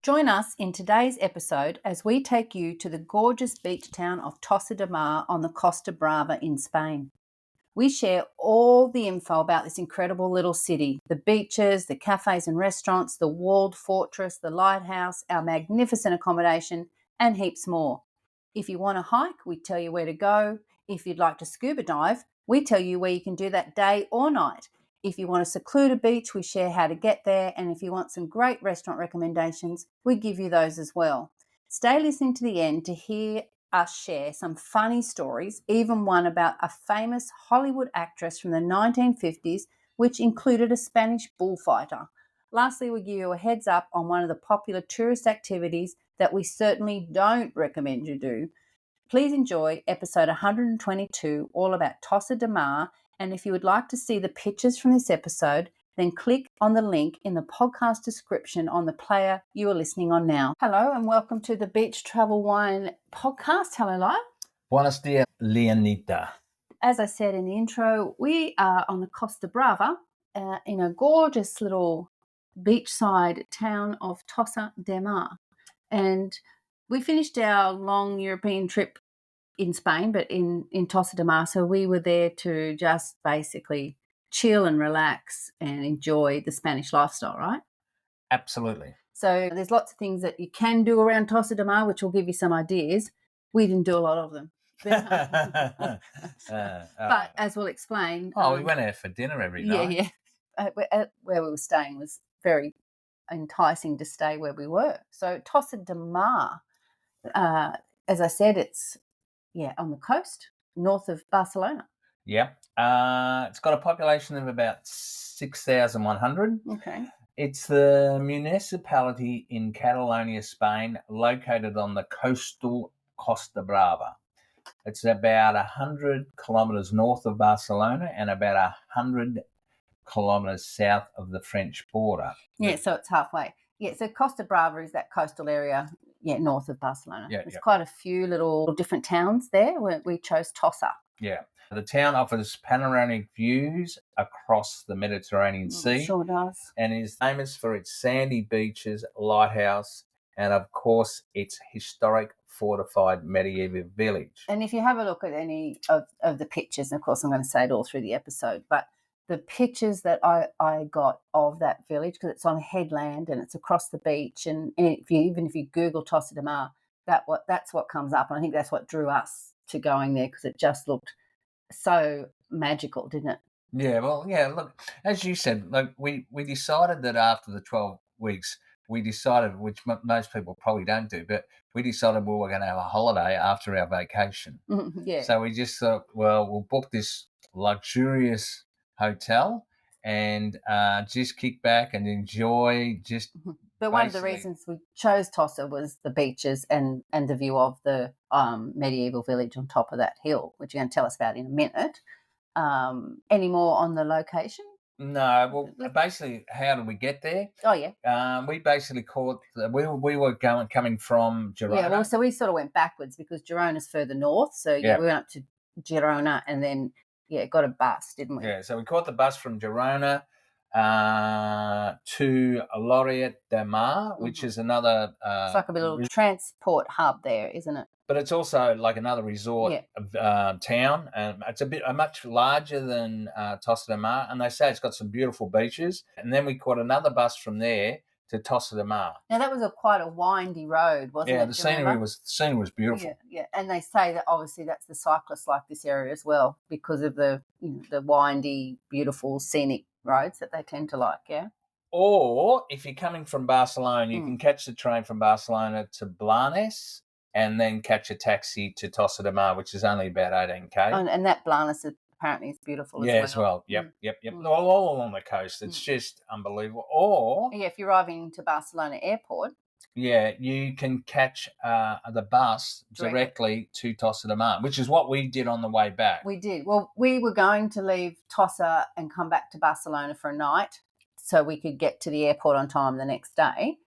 Join us in today's episode as we take you to the gorgeous beach town of Tossa de Mar on the Costa Brava in Spain. We share all the info about this incredible little city, the beaches, the cafes and restaurants, the walled fortress, the lighthouse, our magnificent accommodation, and heaps more. If you want to hike, we tell you where to go. If you'd like to scuba dive, we tell you where you can do that day or night. If you want a secluded beach, we share how to get there. And if you want some great restaurant recommendations, we give you those as well. Stay listening to the end to hear us share some funny stories, even one about a famous Hollywood actress from the 1950s, which included a Spanish bullfighter. Lastly, we give you a heads up on one of the popular tourist activities that we certainly don't recommend you do. Please enjoy episode 122, all about Tossa de Mar. And if you would like to see the pictures from this episode, then click on the link in the podcast description on the player you are listening on now. Hello and welcome to the Beach Travel Wine podcast. Hello, Lyle. Buenos dias, Leonita. As I said in the intro, we are on the Costa Brava in a gorgeous little beachside town of Tossa de Mar. And we finished our long European trip in Spain, but in Tossa de Mar. So we were there to just basically chill and relax and enjoy the Spanish lifestyle, right? Absolutely. So there's lots of things that you can do around Tossa de Mar, which will give you some ideas. We didn't do a lot of them. But as we'll explain... we went out for dinner every night. Yeah. Where we were staying was very enticing to stay where we were. So Tossa de Mar, as I said, it's on the coast, north of Barcelona. Yeah. It's got a population of about 6,100. Okay. It's the municipality in Catalonia, Spain, located on the coastal Costa Brava. It's about 100 kilometres north of Barcelona and about 100 kilometres south of the French border. Yeah, so it's halfway. Yeah, so Costa Brava is that coastal area, north of Barcelona. Yeah, There's quite a few little different towns there. We chose Tossa. Yeah. The town offers panoramic views across the Mediterranean Sea. Sure does. And is famous for its sandy beaches, lighthouse, and of course its historic fortified medieval village. And if you have a look at any of the pictures, and of course I'm going to say it all through the episode, but the pictures that I got of that village, because it's on a headland and it's across the beach, and if you Google Tossa de Mar, that's what comes up, and I think that's what drew us to going there, because it just looked so magical, didn't it? Yeah, well, yeah, look, as you said, like we decided that after the 12 weeks, which most people probably don't do, but we decided we were going to have a holiday after our vacation. Yeah. So we just thought, well, we'll book this luxurious hotel and just kick back and enjoy But one of the reasons we chose Tossa was the beaches and the view of the medieval village on top of that hill, which you're going to tell us about in a minute. Any more on the location? No, well, basically, how did we get there? Oh, yeah. We basically we were coming from Girona. Yeah, well, so we sort of went backwards because Girona's further north. So, we went up to Girona and then, got a bus, didn't we? Yeah, so we caught the bus from Girona to Lloret de Mar, which is another... it's like a little transport hub there, isn't it? But it's also like another resort town. It's much larger than Tossa de Mar, and they say it's got some beautiful beaches. And then we caught another bus from there to Tossa de Mar. Now that was quite a windy road, wasn't it? Yeah, the scenery was beautiful. Yeah, and they say that obviously that's the cyclists like this area as well because of the the windy, beautiful, scenic roads that they tend to like. Yeah. Or if you're coming from Barcelona, you can catch the train from Barcelona to Blanes and then catch a taxi to Tossa de Mar, which is only about 18k. And that Blanes apparently is beautiful as well. Yep. All along the coast. It's just unbelievable. Or... yeah, if you're arriving to Barcelona airport... yeah, you can catch the bus directly to Tossa de Mar, which is what we did on the way back. We did. Well, we were going to leave Tossa and come back to Barcelona for a night so we could get to the airport on time the next day.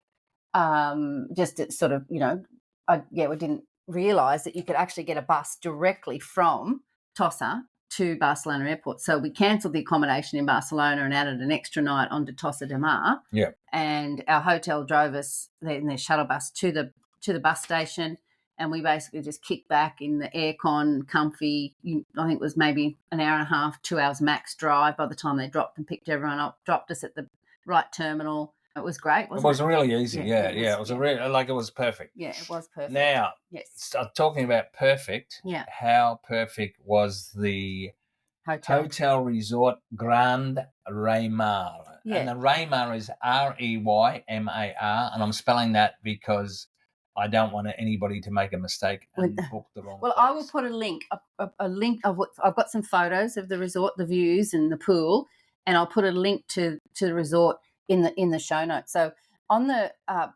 Just to sort of, we didn't realise that you could actually get a bus directly from Tossa to Barcelona Airport. So we cancelled the accommodation in Barcelona and added an extra night onto Tossa de Mar. Yeah. And our hotel drove us in their shuttle bus to the bus station, and we basically just kicked back in the aircon, comfy. I think it was maybe an hour and a half, 2 hours max drive by the time they dropped and picked everyone up, dropped us at the right terminal. It was great, wasn't it? It was really easy. Yeah. It was it was perfect. Yeah, it was perfect. Now, yes, talking about perfect, yeah, how perfect was the hotel resort Grand Raymar? Yeah. And the Raymar is Reymar, and I'm spelling that because I don't want anybody to make a mistake and book the wrong place. I will put a link, a link of what I've got some photos of the resort, the views and the pool, and I'll put a link to the resort in the show notes. So on the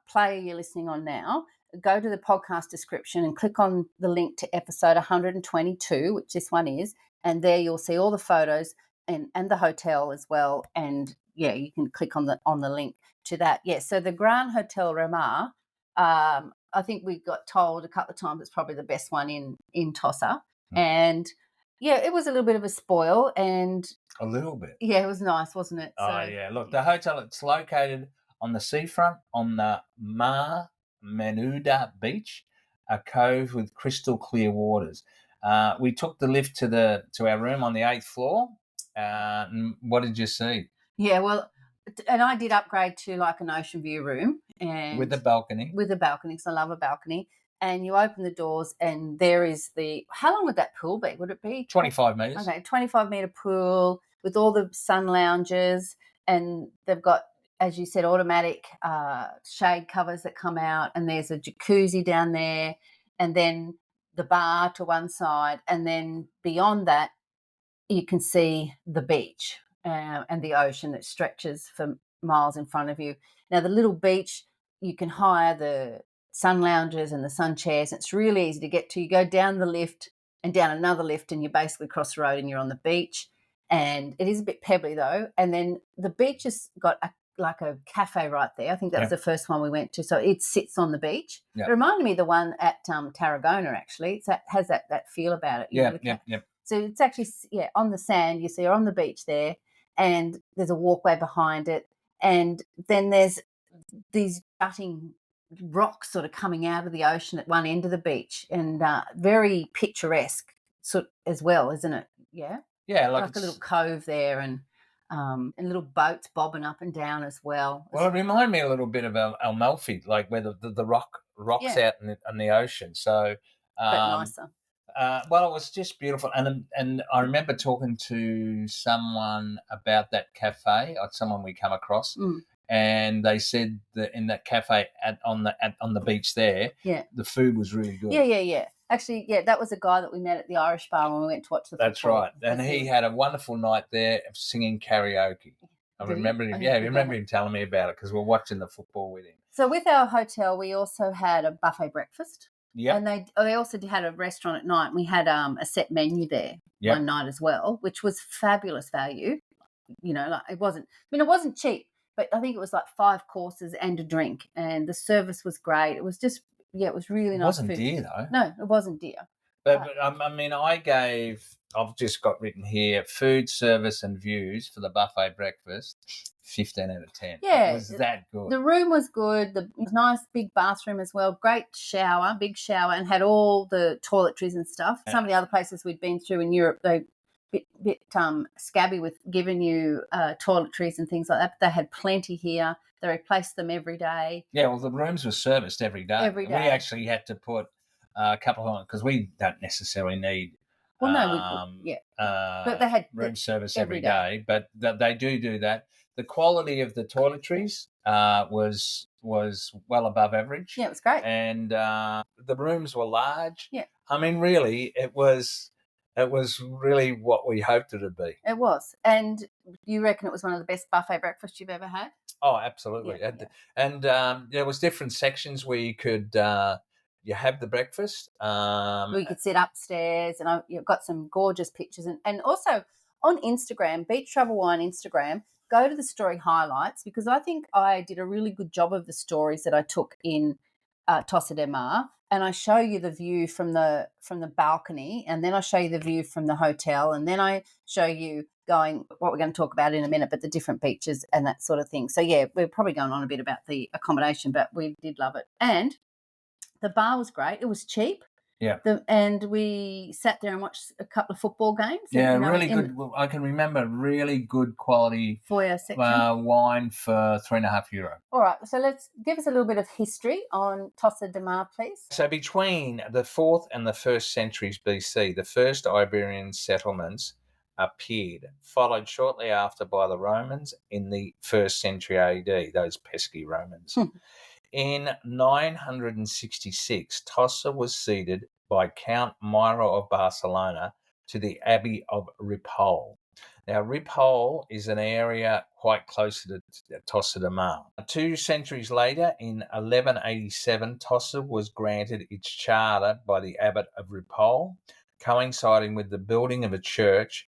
player you're listening on now, go to the podcast description and click on the link to episode 122, which this one is, and there you'll see all the photos and the hotel as well. And yeah, you can click on the link to that. Yeah, so the Grand Hotel Ramar, I think we got told a couple of times it's probably the best one in Tossa. And yeah, it was a little bit of a spoil, and a little bit. Yeah, it was nice, wasn't it? Oh, yeah. Look, the hotel, it's located on the seafront on the Mar Menuda beach, a cove with crystal clear waters. We took the lift to our room on the 8th floor. What did you see? Yeah, well, and I did upgrade to like an ocean view room, and with a balcony. With a balcony, because I love a balcony. And you open the doors, and there is how long would that pool be? Would it be 25 metres? Okay, 25-metre pool with all the sun lounges, and they've got, as you said, automatic shade covers that come out, and there's a jacuzzi down there, and then the bar to one side, and then beyond that, you can see the beach and the ocean that stretches for miles in front of you. Now, the little beach, you can hire the sun lounges and the sun chairs. It's really easy to get to. You go down the lift and down another lift, and you basically cross the road and you're on the beach. And it is a bit pebbly, though. And then the beach has got like a cafe right there. I think that was the first one we went to. So it sits on the beach. It reminded me of the one at Tarragona, actually. It has that feel about it. Yeah. So it's actually, on the sand. You see, you're on the beach there, and there's a walkway behind it. And then there's these jutting rocks sort of coming out of the ocean at one end of the beach, and very picturesque as well, isn't it? Yeah? Yeah, like a little cove there, and little boats bobbing up and down as well. Well, it reminded me a little bit of Amalfi, like where the rocks out in the ocean. So, but nicer. Well, it was just beautiful, and I remember talking to someone about that cafe, or someone we come across, and they said that in that cafe on the beach there, the food was really good. Yeah. Actually, that was a guy that we met at the Irish bar when we went to watch the football. That's right, and he had a wonderful night there of singing karaoke. I remember him. Yeah, I remember him telling me about it because we're watching the football with him. So with our hotel, we also had a buffet breakfast. Yeah, and they also had a restaurant at night. And we had a set menu there one night as well, which was fabulous value. It wasn't cheap, but I think it was like 5 courses and a drink, and the service was great. It was just it was really nice. It wasn't food. Dear though. No, it wasn't dear. But I've just got written here, food, service and views for the buffet breakfast, 15 out of 10. Yeah. It was that good. The room was good. It was a nice big bathroom as well. Great shower, big shower, and had all the toiletries and stuff. Some of the other places we'd been through in Europe, they bit scabby with giving you toiletries and things like that. But they had plenty here. They replaced them every day. Yeah, well, the rooms were serviced every day. Every day. We actually had to put a couple of, because we don't necessarily need but they had room service every day. But they do that. The quality of the toiletries was well above average. Yeah, it was great. And the rooms were large. Yeah. I mean, really, it was really what we hoped it would be. It was. And you reckon it was one of the best buffet breakfasts you've ever had? Oh, absolutely. Yeah. And there was different sections where you could you have the breakfast. We could sit upstairs, and you've got some gorgeous pictures. And also on Instagram, Beach Travel Wine Instagram, go to the story highlights, because I think I did a really good job of the stories that I took in Tossa de Mar, and I show you the view from the balcony, and then I show you the view from the hotel, and then I show you going what we're going to talk about in a minute, but the different beaches and that sort of thing. So yeah, we're probably going on a bit about the accommodation, but we did love it. And the bar was great. It was cheap. Yeah. And we sat there and watched a couple of football games. Yeah, really good. I can remember really good quality foyer section wine for €3.50. All right, so let's give us a little bit of history on Tossa de Mar, please. So between the 4th and the 1st centuries BC, the first Iberian settlements appeared, followed shortly after by the Romans in the 1st century AD, those pesky Romans. In 966, Tossa was ceded by Count Miro of Barcelona to the Abbey of Ripoll. Now, Ripoll is an area quite close to Tossa de Mar. 2 centuries later, in 1187, Tossa was granted its charter by the Abbot of Ripoll, coinciding with the building of a church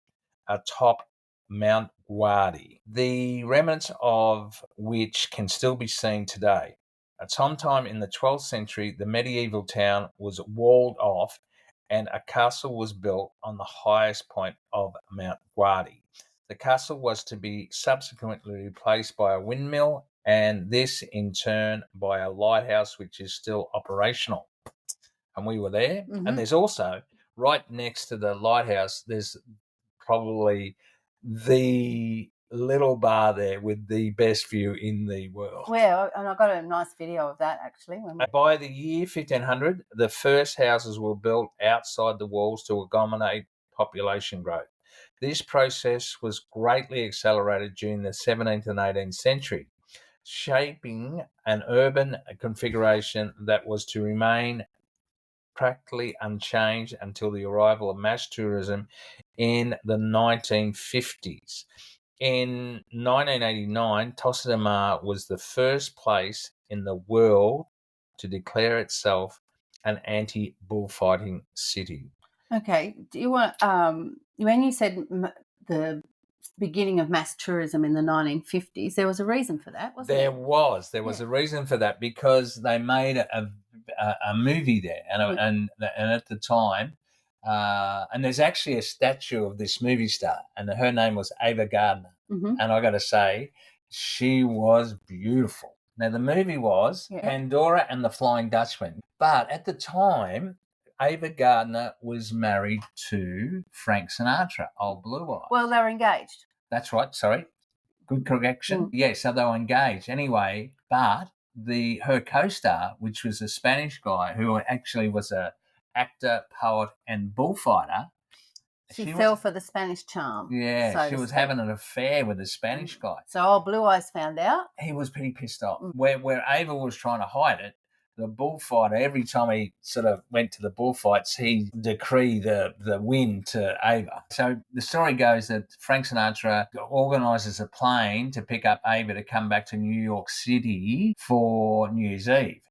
atop Mount Guardi, the remnants of which can still be seen today. At some time in the 12th century, the medieval town was walled off and a castle was built on the highest point of Mount Guardi. The castle was to be subsequently replaced by a windmill, and this in turn by a lighthouse which is still operational. And we were there. Mm-hmm. And there's also, right next to the lighthouse, there's probably the little bar there with the best view in the world. Well, and I got a nice video of that actually. By the year 1500, the first houses were built outside the walls to accommodate population growth. This process was greatly accelerated during the 17th and 18th century, shaping an urban configuration that was to remain practically unchanged until the arrival of mass tourism in the 1950s. In 1989, Tossa de Mar was the first place in the world to declare itself an anti-bullfighting city. Okay. Do you want, when you said the beginning of mass tourism in the 1950s, there was a reason for that, wasn't there? There was a reason for that because they made a movie there, and at the time, and there's actually a statue of this movie star, and her name was Ava Gardner. Mm-hmm. And I got to say, she was beautiful. Now, the movie was Pandora and the Flying Dutchman. But at the time, Ava Gardner was married to Frank Sinatra, old Blue Eyes. Well, they were engaged. That's right. Sorry. Good correction. Yeah, so they were engaged. Anyway, but her co-star, which was a Spanish guy who actually was an actor, poet, and bullfighter. She fell for the Spanish charm. Yeah, she was having an affair with a Spanish guy. So old Blue Eyes found out. He was pretty pissed off. Where Ava was trying to hide it, the bullfighter, every time he sort of went to the bullfights, he decreed the win to Ava. So the story goes that Frank Sinatra organises a plane to pick up Ava to come back to New York City for New Year's Eve.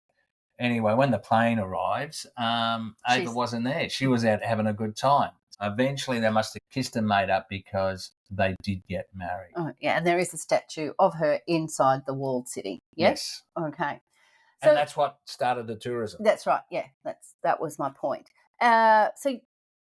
Anyway, when the plane arrives, Ava wasn't there. She was out having a good time. Eventually, they must have kissed and made up because they did get married. Oh, yeah, and there is a statue of her inside the walled city. Yes. Okay. So, and that's what started the tourism. That's right. Yeah, that was my point. So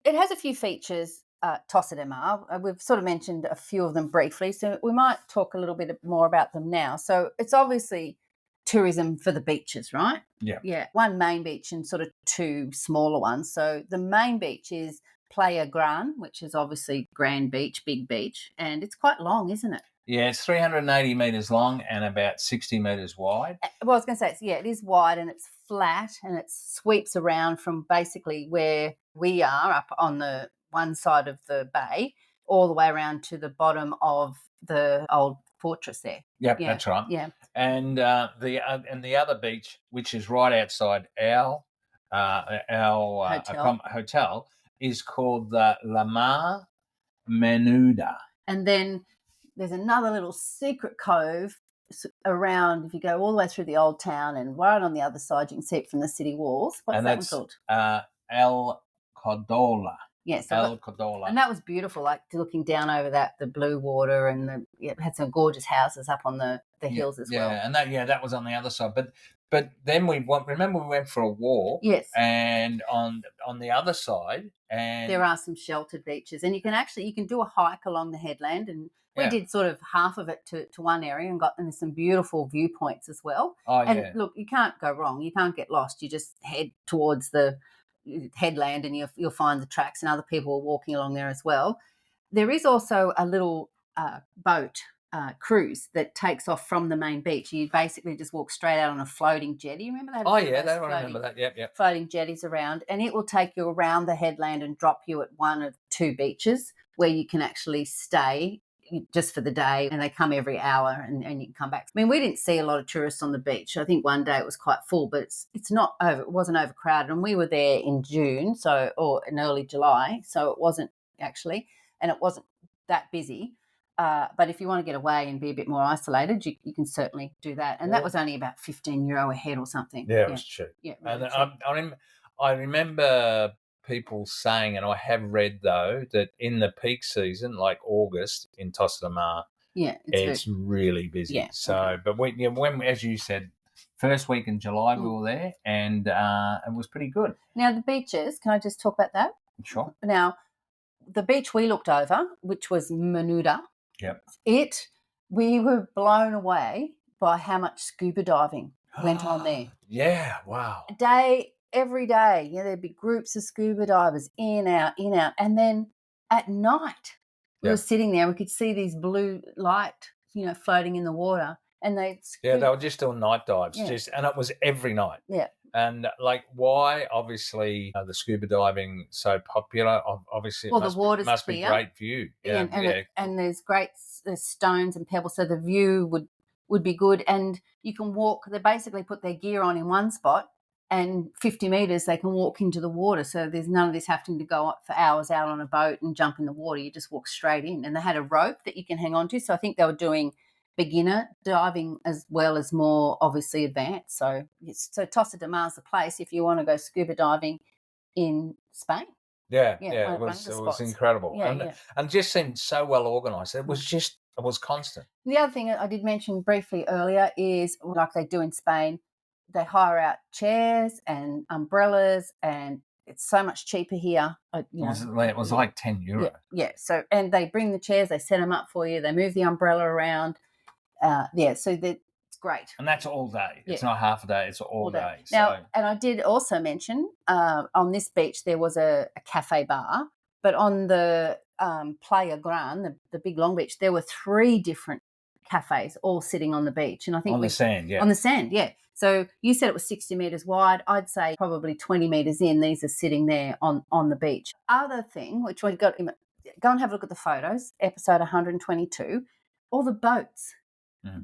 it has a few features, Tossa de Mar. We've sort of mentioned a few of them briefly, so we might talk a little bit more about them now. So it's obviously tourism for the beaches, right? Yeah. Yeah. One main beach and sort of two smaller ones. So the main beach is Playa Gran, which is obviously Grand Beach, big beach, and it's quite long, isn't it? Yeah, it's 380 metres long and about 60 metres wide. Well, I was going to say, it is wide and it's flat and it sweeps around from basically where we are up on the one side of the bay all the way around to the bottom of the old fortress there. Yep, yeah, that's right. Yeah. And the other beach, which is right outside our hotel, is called the La Mar Menuda. And then there's another little secret cove around, if you go all the way through the old town and right on the other side, you can see it from the city walls. What's that one called? El Codola. Yes. El Codola. And that was beautiful, like looking down over the blue water, and it had some gorgeous houses up on the hills as well. Yeah, and that was on the other side. But But then remember we went for a walk, Yes. and on the other side, and There are some sheltered beaches, and you can do a hike along the headland, and we yeah. did sort of half of it to one area and there's some beautiful viewpoints as well. Oh And yeah. look, you can't go wrong. You can't get lost. You just head towards the headland, and you'll find the tracks, and other people are walking along there as well. There is also a little boat cruise that takes off from the main beach. You basically just walk straight out on a floating jetty. Remember that? Oh yeah, I remember that. Yep. Floating jetties around, and it will take you around the headland and drop you at one of two beaches where you can actually stay just for the day, and they come every hour, and you can come back. I mean, we didn't see a lot of tourists on the beach. I think one day it was quite full, but it's not over. It wasn't overcrowded, and we were there in June, or in early July, so it wasn't actually, and it wasn't that busy. But if you want to get away and be a bit more isolated, you can certainly do that. And that was only about €15 a head or something. Yeah, it was cheap. Yeah, really and cheap. I remember people saying, and I have read though, that in the peak season, like August in Tossa de Mar, Yeah, it's really busy. Yeah, So, okay. but when, as you said, first week in July we were there, and it was pretty good. Now the beaches. Can I just talk about that? Sure. Now, the beach we looked over, which was Menuda, Yep. we were blown away by how much scuba diving went on there. Yeah, wow. Every day, there'd be groups of scuba divers in, out, and then at night we were sitting there. We could see these blue light, floating in the water, and they were just doing night dives, and it was every night. Yeah. And why? Obviously, the scuba diving so popular. Obviously, the water's must clear. Be great view. And there's there's stones and pebbles, so the view would be good. And you can walk. They basically put their gear on in one spot, and 50 meters they can walk into the water. So there's none of this having to go up for hours out on a boat and jump in the water. You just walk straight in. And they had a rope that you can hang on to. So I think they were doing beginner diving as well as more obviously advanced. So Tossa de Mar's the place if you want to go scuba diving in Spain. Yeah, it was incredible. And just seemed so well organised. It was constant. The other thing I did mention briefly earlier is, like they do in Spain, they hire out chairs and umbrellas, and it's so much cheaper here. It was like €10. Yeah. So, and they bring the chairs, they set them up for you, they move the umbrella around. So it's great. And that's all day. It's not half a day, it's all day. Now, and I did also mention on this beach there was a cafe bar, but on the Playa Gran, the big long beach, there were 3 different cafes all sitting on the beach. And I think on the sand, yeah. On the sand, yeah. So you said it was 60 metres wide. I'd say probably 20 metres in, these are sitting there on the beach. Other thing, which we got, go and have a look at the photos, episode 122, all the boats.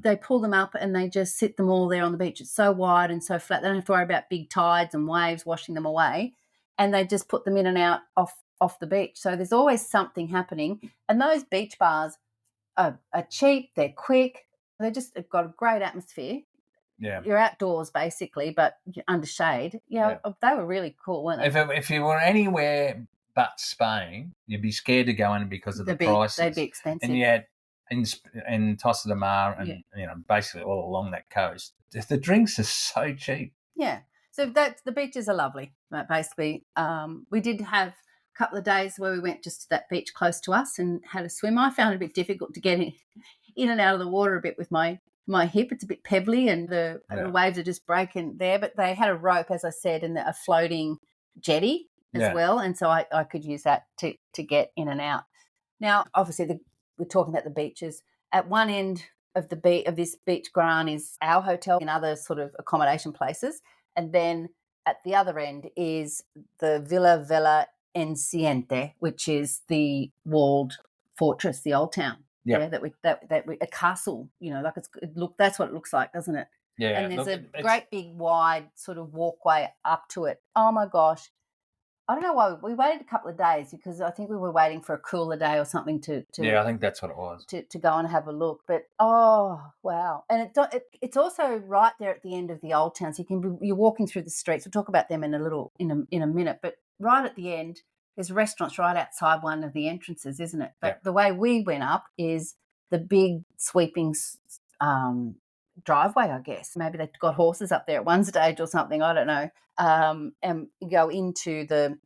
They pull them up and they just sit them all there on the beach. It's so wide and so flat. They don't have to worry about big tides and waves washing them away. And they just put them in and out off the beach. So there's always something happening. And those beach bars are cheap. They're quick. They've got a great atmosphere. Yeah. You're outdoors basically, but you're under shade. Yeah. They were really cool, weren't they? If you were anywhere but Spain, you'd be scared to go in because of the prices. They'd be expensive. And yet, in Tossa de Mar and basically all along that coast, the drinks are so cheap. Yeah, so the beaches are lovely. Basically, we did have a couple of days where we went just to that beach close to us and had a swim. I found it a bit difficult to get in and out of the water a bit with my hip. It's a bit pebbly and the waves are just breaking there. But they had a rope, as I said, and a floating jetty as well, and so I could use that to get in and out. Now, obviously, we're talking about the beaches. At one end of this beach ground is our hotel and other sort of accommodation places, and then at the other end is the Villa Enciente, which is the walled fortress, the old town. Yeah, that we a castle. That's what it looks like, doesn't it? Yeah, and there's a great big wide sort of walkway up to it. Oh my gosh. I don't know why we waited a couple of days, because I think we were waiting for a cooler day or something to I think that's what it was, to go and have a look. But oh wow, and it's also right there at the end of the old town, so you're walking through the streets. We'll talk about them in a minute. But right at the end, there's restaurants right outside one of the entrances, isn't it? But the way we went up is the big sweeping driveway, I guess. Maybe they got horses up there at one stage or something. I don't know. And go into the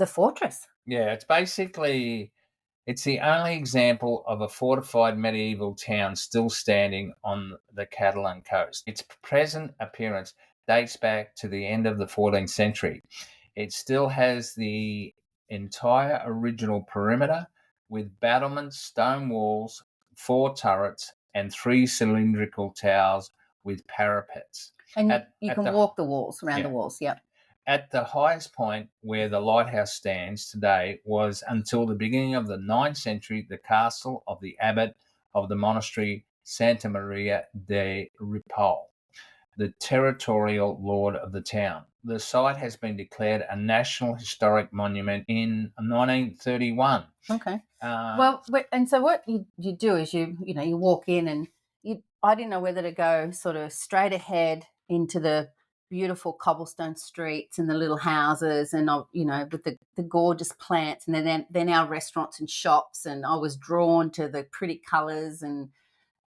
fortress. Yeah, it's the only example of a fortified medieval town still standing on the Catalan coast. Its present appearance dates back to the end of the 14th century. It still has the entire original perimeter with battlements, stone walls, 4 turrets, and 3 cylindrical towers with parapets. And At, you at can the walk the walls, around the yeah, walls. Yep. at the highest point where the lighthouse stands today was until the beginning of the 9th century the castle of the abbot of the monastery Santa Maria de Ripoll, the territorial lord of the town. The site has been declared a National Historic Monument in 1931. Okay. Uh, Well, and so what you do is you walk in, and I didn't know whether to go sort of straight ahead into the beautiful cobblestone streets and the little houses, and with the gorgeous plants, and then our restaurants and shops, and I was drawn to the pretty colours. And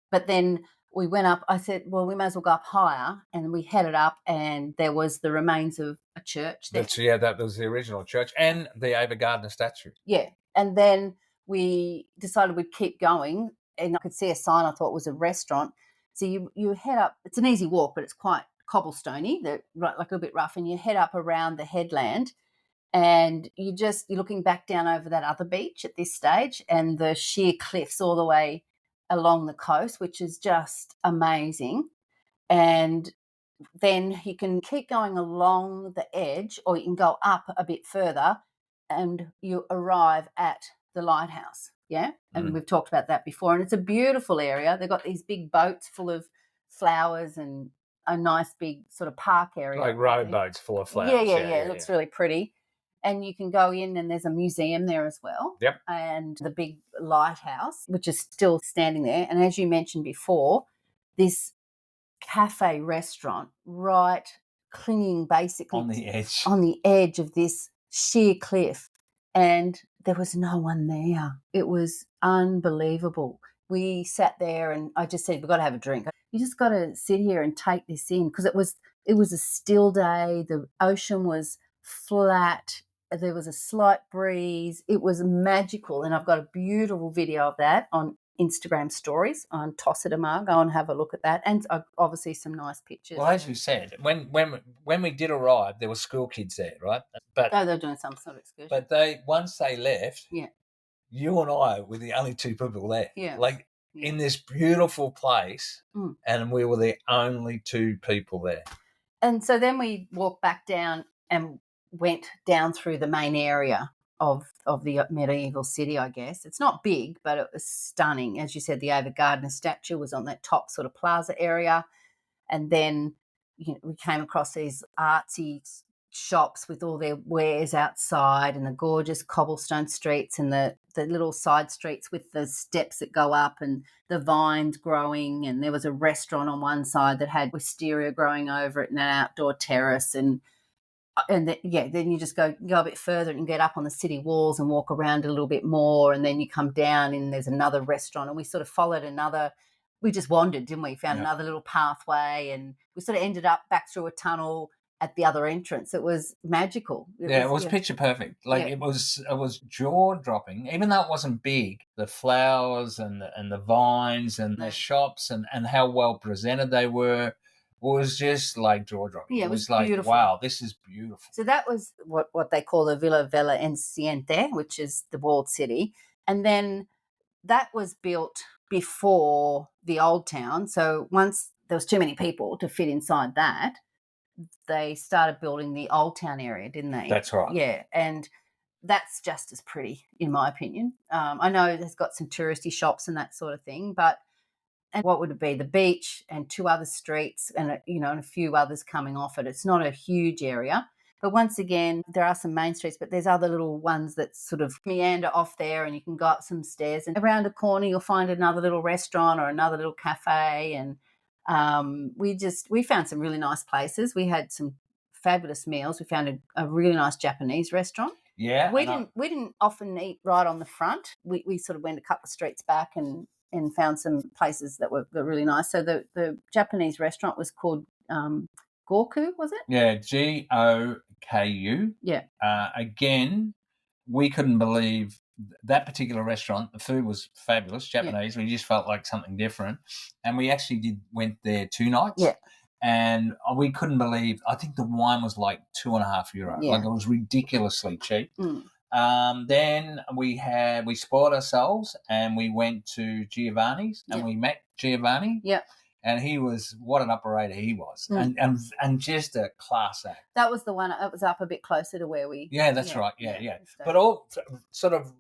but then we went up. I said, well, we may as well go up higher, and we headed up, and there was the remains of a church there. that was the original church and the Ava Gardner statue. Yeah. And then we decided we'd keep going, and I could see a sign I thought was a restaurant. So you head up. It's an easy walk, but it's quite cobblestoney, like a little bit rough, and you head up around the headland, and you're looking back down over that other beach at this stage, and the sheer cliffs all the way along the coast, which is just amazing. And then you can keep going along the edge, or you can go up a bit further, and you arrive at the lighthouse. Yeah. And we've talked about that before. And it's a beautiful area. They've got these big boats full of flowers and a nice big sort of park area. Like rowboats full of flowers. Yeah. It looks really pretty. And you can go in, and there's a museum there as well. Yep. And the big lighthouse, which is still standing there. And as you mentioned before, this cafe restaurant right clinging basically On the edge of this sheer cliff, and there was no one there. It was unbelievable. We sat there, and I just said, we've got to have a drink. You just got to sit here and take this in, because it was a still day. The ocean was flat. There was a slight breeze. It was magical, and I've got a beautiful video of that on Instagram stories on Tossa. Go and have a look at that, and obviously some nice pictures. Well, as you said, when we did arrive, there were school kids there, right? But they're doing some sort of excursion. But once they left, yeah, you and I were the only two people there. Yeah, in this beautiful place, and we were the only two people there. And so then we walked back down and went down through the main area of the medieval city, I guess. It's not big, but it was stunning. As you said, the Ava Gardner statue was on that top sort of plaza area. And then we came across these artsy shops with all their wares outside, and the gorgeous cobblestone streets, and the little side streets with the steps that go up, and the vines growing. And there was a restaurant on one side that had wisteria growing over it, and an outdoor terrace. And then you just go a bit further and get up on the city walls and walk around a little bit more, and then you come down and there's another restaurant, and we sort of followed we just wandered, didn't we? Found another little pathway, and we sort of ended up back through a tunnel at the other entrance. It was magical. It was picture perfect. It was jaw dropping, even though it wasn't big. The flowers and the vines and the shops and how well presented they were was just like jaw dropping. Yeah, it was like, beautiful. Wow, this is beautiful. So that was what they call the Villa Vella Enciente, which is the walled city. And then that was built before the old town. So once there was too many people to fit inside that, they started building the old town area, didn't they? That's right. Yeah, and that's just as pretty, in my opinion. I know it's got some touristy shops and that sort of thing, and what would it be? The beach and 2 other streets, and a few others coming off it. It's not a huge area. But once again, there are some main streets, but there's other little ones that sort of meander off there, and you can go up some stairs, and around a corner you'll find another little restaurant or another little cafe. And we found some really nice places. We had some fabulous meals. We found a really nice Japanese restaurant. Yeah. We didn't often eat right on the front. We sort of went a couple of streets back, and and found some places that were really nice. So the Japanese restaurant was called Goku, was it? Yeah, Goku. Yeah. Again, we couldn't believe that particular restaurant. The food was fabulous, Japanese. We just felt like something different, and we actually went there 2 nights. Yeah. And we couldn't believe. I think the wine was like €2.50. Yeah. Like, it was ridiculously cheap. Mm. Then we spoiled ourselves and we went to Giovanni's and we met Giovanni. Yeah. And he was, what an operator he was, and just a class act. That was the one. It was up a bit closer to where we. Yeah, that's right. Yeah. But all sort of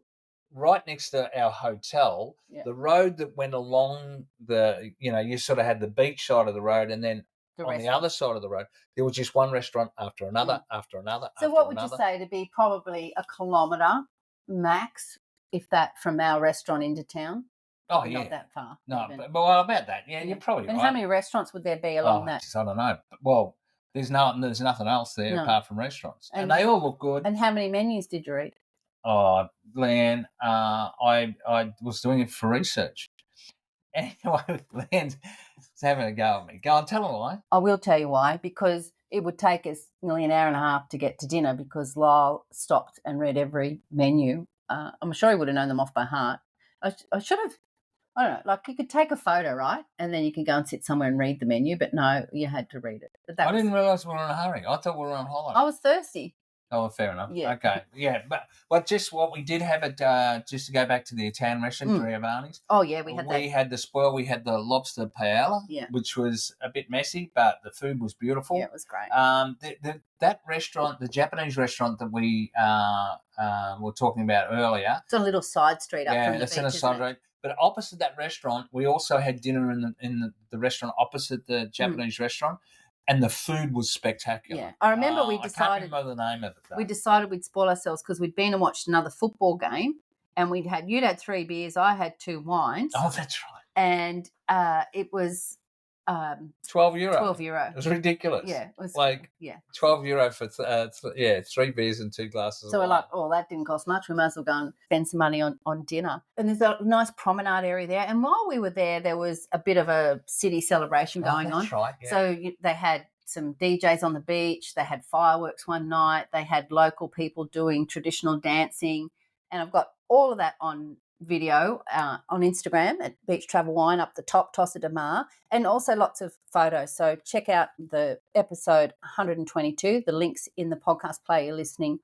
right next to our hotel, the road that went along you sort of had the beach side of the road, and then on the other side of the road, there was just one restaurant after another, after another. So what would you say to be probably a kilometre max, if that, from our restaurant into town? Oh, not that far. No, but about that. Yeah, you're probably right. And how many restaurants would there be along that? I don't know. Well, there's nothing else there apart from restaurants, and they all look good. And how many menus did you eat? Oh, Leanne, I was doing it for research. Anyway, Leanne's having a go at me. Go on, tell her why. I will tell you why. Because it would take us nearly an hour and a half to get to dinner because Lyle stopped and read every menu. I'm sure he would have known them off by heart. I should have. I don't know, like you could take a photo, right? And then you can go and sit somewhere and read the menu, but no, you had to read it. But I didn't realise we were in a hurry. I thought we were on holiday. I was thirsty. Oh, fair enough. Yeah. Okay. Yeah, but just what we did have at, just to go back to the Italian restaurant, Giovanni's. Oh, yeah, we had that. We had the spoil. We had the lobster paella, which was a bit messy, but the food was beautiful. Yeah, it was great. That restaurant, the Japanese restaurant that we were talking about earlier. It's on a little side street up from the beach, it's in a side street. But opposite that restaurant, we also had dinner in the restaurant opposite the Japanese restaurant, and the food was spectacular. Yeah, I remember we decided. I can't remember the name of it, though. We decided we'd spoil ourselves because we'd been and watched another football game, and you'd had 3 beers, I had 2 wines. Oh, that's right. And it was €12. €12. It was ridiculous. Yeah, it was €12 for 3 beers and 2 glasses. So we're like, oh, that didn't cost much. We might as well go and spend some money on dinner. And there's a nice promenade area there. And while we were there was a bit of a city celebration going on. That's right. Yeah. So they had some DJs on the beach. They had fireworks one night. They had local people doing traditional dancing. And I've got all of that on video on Instagram at Beach Travel Wine up the top, Tossa de Mar, and also lots of photos. So check out the episode 122. The link's in the podcast player you're listening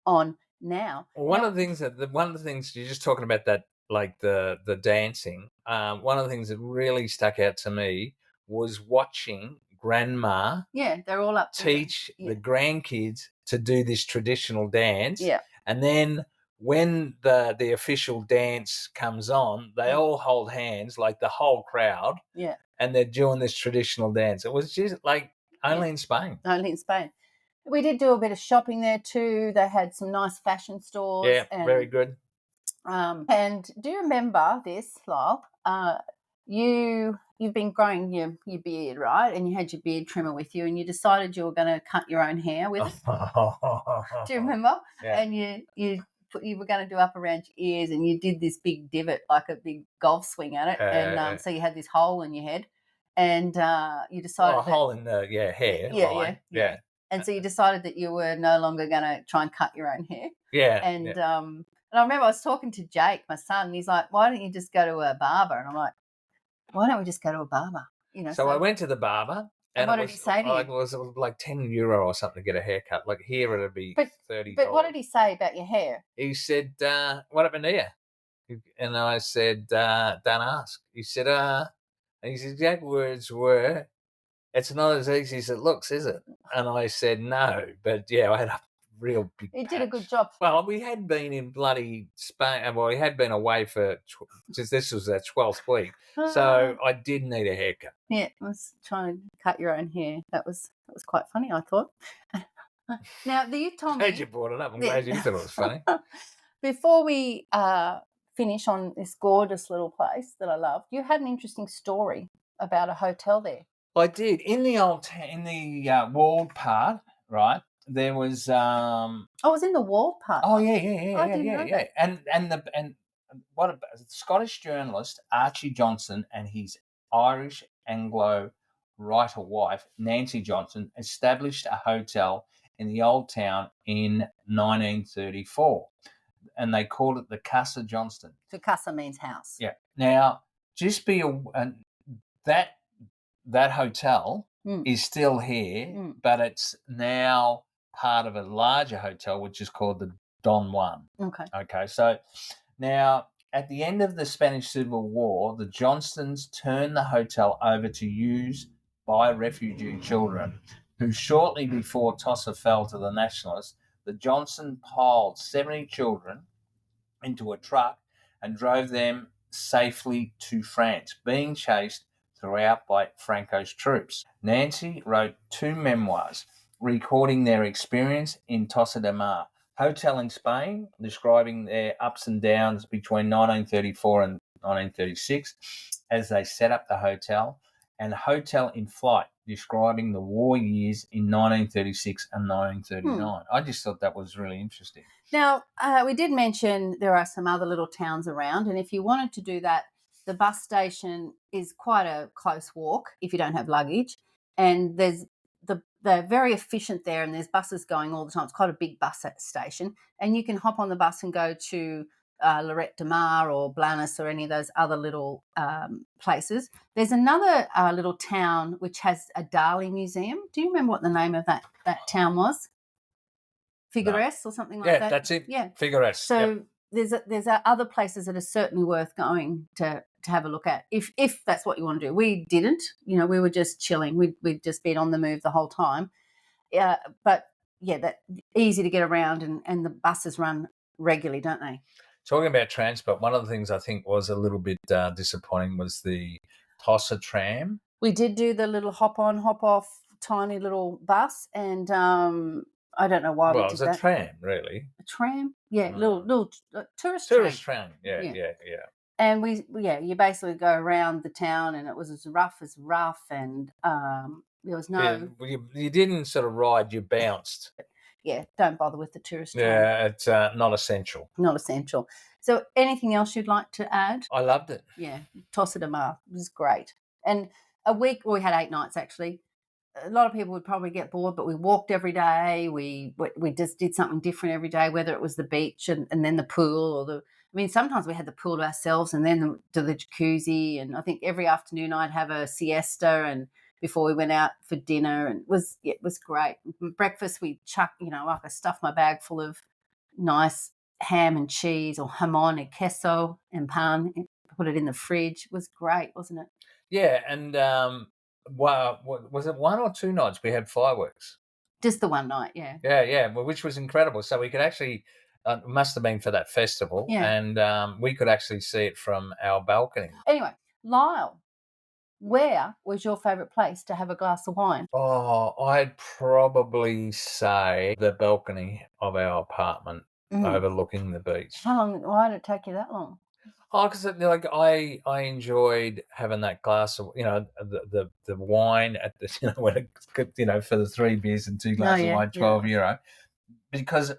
on now. Well, one of the things you're just talking about, that like the dancing. One of the things that really stuck out to me was watching Grandma. Yeah, they're all up teach the grandkids to do this traditional dance. Yeah, and then when the official dance comes on, they all hold hands, like the whole crowd. Yeah. And they're doing this traditional dance. It was just like only in Spain. Only in Spain. We did do a bit of shopping there too. They had some nice fashion stores. Yeah, very good. And do you remember this, Lyle? You've been growing your beard, right? And you had your beard trimmer with you, and you decided you were going to cut your own hair with it. Do you remember? Yeah. And you were going to do up around your ears, and you did this big divot, like a big golf swing at it, so you had this hole in your head, and you decided a hole in the hair. Yeah. And so you decided that you were no longer going to try and cut your own hair. Yeah. And I remember I was talking to Jake, my son, and he's like, "Why don't you just go to a barber?" And I'm like, "Why don't we just go to a barber?" So I went to the barber. And what did he say to you? It was like €10 or something to get a haircut. Like here it'd be $30. But what did he say about your hair? He said, "What happened here?" And I said, "Don't ask." He said, and his exact words were, "It's not as easy as it looks, is it?" And I said, "No." But yeah, I had a real big He did a good job. Well, we had been in bloody Spain. Well, we had been away for, since this was our 12th week. So I did need a haircut. Yeah, I was trying to cut your own hair. That was quite funny, I thought. Now, you told me. Glad you brought it up. I'm glad you thought it was funny. Before we finish on this gorgeous little place that I love, you had an interesting story about a hotel there. I did. In the walled part, right? There was I was in the walled part. Oh yeah. I didn't know that. And what a Scottish journalist Archie Johnson and his Irish Anglo writer wife Nancy Johnson established a hotel in the old town in 1934, and they called it the Casa Johnston. So casa means house. Yeah. Now, just be that hotel is still here, but it's now part of a larger hotel, which is called the Don Juan. Okay. So now, at the end of the Spanish Civil War, the Johnstons turned the hotel over to use by refugee children, who shortly before Tossa fell to the Nationalists, the Johnson piled 70 children into a truck and drove them safely to France, being chased throughout by Franco's troops. Nancy wrote 2 memoirs recording their experience in Tossa de Mar, Hotel in Spain, describing their ups and downs between 1934 and 1936 as they set up the hotel, and Hotel in Flight, describing the war years in 1936 and 1939. I just thought that was really interesting. Now, we did mention there are some other little towns around, and if you wanted to do that, the bus station is quite a close walk if you don't have luggage, and they're very efficient there, and there's buses going all the time. It's quite a big bus station, and you can hop on the bus and go to Lloret de Mar or Blanes or any of those other little places. There's another little town which has a Dali museum. Do you remember what the name of that town was? Figueres or something like that? Yeah, that's it. Yeah. Figueres. So there's other places that are certainly worth going to have a look at if that's what you want to do. We didn't. We were just chilling. We'd just been on the move the whole time. But yeah, that easy to get around, and the buses run regularly, don't they? Talking about transport, one of the things I think was a little bit disappointing was the Tossa tram. We did do the little hop on, hop off, tiny little bus, and I don't know why we did that. Well, it was a tram, really. A tram? Yeah, little tourist tram. Yeah. And you basically go around the town, and it was as rough, and there was no... Yeah, you didn't sort of ride, you bounced. Yeah, don't bother with the tourist tram. Yeah, it's not essential. Not essential. So anything else you'd like to add? I loved it. Yeah, Tossa de Mar was great. And we had 8 nights actually. A lot of people would probably get bored, but we walked every day. We just did something different every day, whether it was the beach and then the pool sometimes we had the pool to ourselves and then the jacuzzi. And I think every afternoon I'd have a siesta and before we went out for dinner, and it was great. Breakfast, we I stuffed my bag full of nice ham and cheese, or jamon and queso and pan, put it in the fridge. It was great, wasn't it? Yeah, and was it 1 or 2 nights we had fireworks? Just the one night, yeah. Yeah, which was incredible. So we could actually, it must have been for that festival, and we could actually see it from our balcony. Anyway, Lyle, where was your favourite place to have a glass of wine? Oh, I'd probably say the balcony of our apartment overlooking the beach. Why did it take you that long? Oh, because I enjoyed having that glass of the wine at the when it, for the 3 beers and 2 glasses of wine, €12, because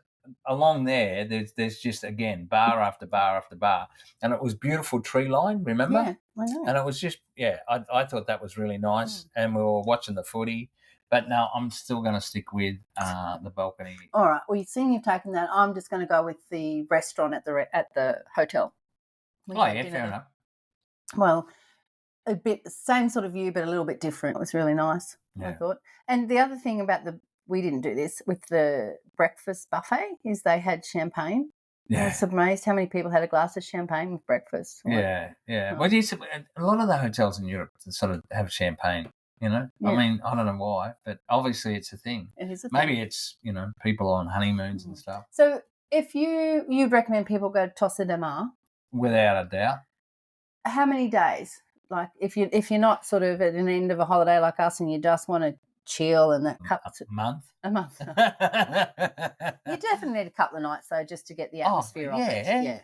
along there's just again bar after bar after bar, and it was beautiful tree line. Remember? Yeah, I know. And it was just I thought that was really nice, and we were watching the footy. But no, I'm still going to stick with the balcony. All right. Well, seeing you've taken that, I'm just going to go with the restaurant at the hotel. Fair enough. Well, a bit same sort of view, but a little bit different. It was really nice, I thought. And the other thing about we didn't do this with the breakfast buffet is they had champagne. Yeah. I was amazed how many people had a glass of champagne with breakfast. Yeah. Well, a lot of the hotels in Europe sort of have champagne. I mean, I don't know why, but obviously it's a thing. It is a thing. Maybe it's, people on honeymoons and stuff. So if you'd recommend people go to Tossa de Mar? Without a doubt. How many days? Like if you're not sort of at an end of a holiday like us and you just want to chill and that a month. You definitely need a couple of nights though, just to get the atmosphere of it. Yeah.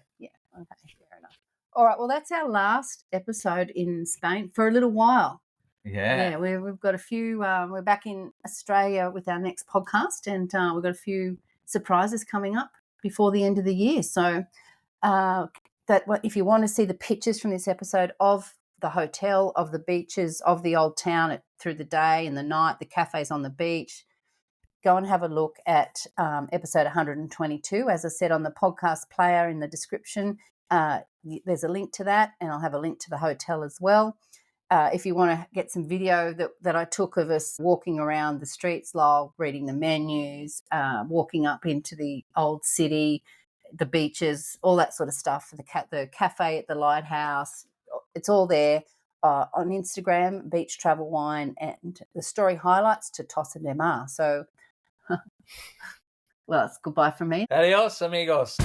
Okay, fair enough. All right, well that's our last episode in Spain for a little while. Yeah, we've got a few. We're back in Australia with our next podcast, and we've got a few surprises coming up before the end of the year. So if you want to see the pictures from this episode of the hotel, of the beaches, of the old town through the day and the night, the cafes on the beach, go and have a look at episode 122. As I said, on the podcast player in the description, there's a link to that, and I'll have a link to the hotel as well. If you want to get some video that I took of us walking around the streets, Lyle, reading the menus, walking up into the old city, the beaches, all that sort of stuff, the cafe at the lighthouse, it's all there on Instagram, Beach Travel Wine, and the story highlights to Tossa de Mar. So, well, it's goodbye from me. Adios, amigos.